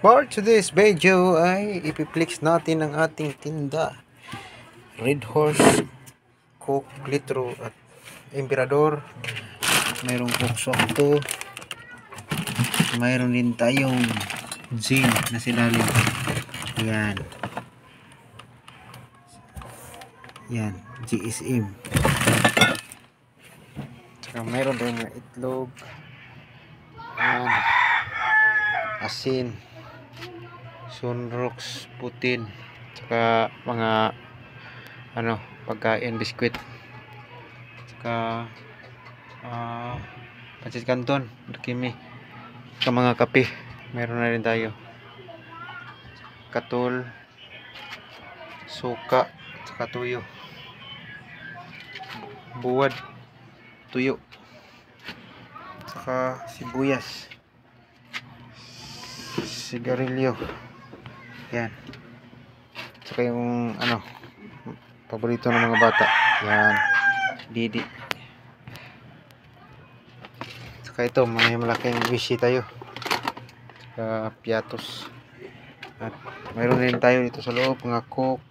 For today's video ay ipiplex natin ang ating tinda. Red Horse, Coke, Litro at Emperador. Mayroong Coke Swakto. Mayroon din tayong gin na silalim. Yan. Yan, GSM. Saka mayroon din mga itlog. Yan. Asin. Sunrox, putin, saka mga pagkain, biskwit, saka pancit canton, kimi, saka mga kape, meron na rin tayo, katul, suka, saka tuyo, buwad, tuyo, saka sibuyas, sigarilyo. Yan. Saka yung paborito ng mga bata. Yan. Didi. Saka ito, may malaking wishi tayo. Saka piatos. At mayroon din tayo dito sa loob, mga Coke.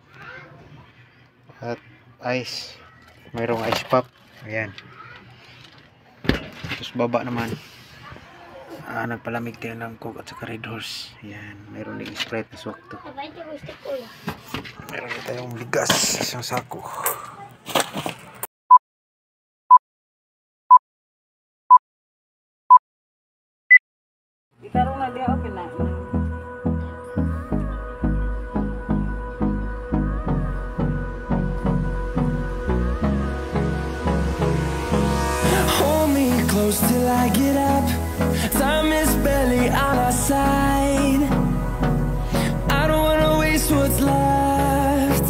At ice. Mayroong ice pop. Ayan. Tapos baba naman. Nagpalamig tayo ng Coke at saka Red Horse. Yan, mayroon din Sprite na Swakto. Mayroon din tayong bigas, isang sako. Itarong na dia okay na. Hold me close till I get up. Time is barely on our side. I don't wanna waste what's left.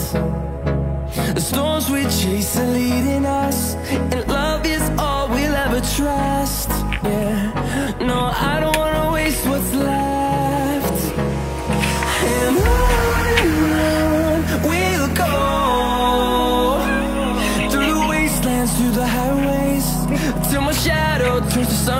The storms we chase are leading us, and love is all we'll ever trust. Yeah, no, I don't wanna waste what's left. And on we'll go, through the wastelands, through the highways, till my shadow turns to sun.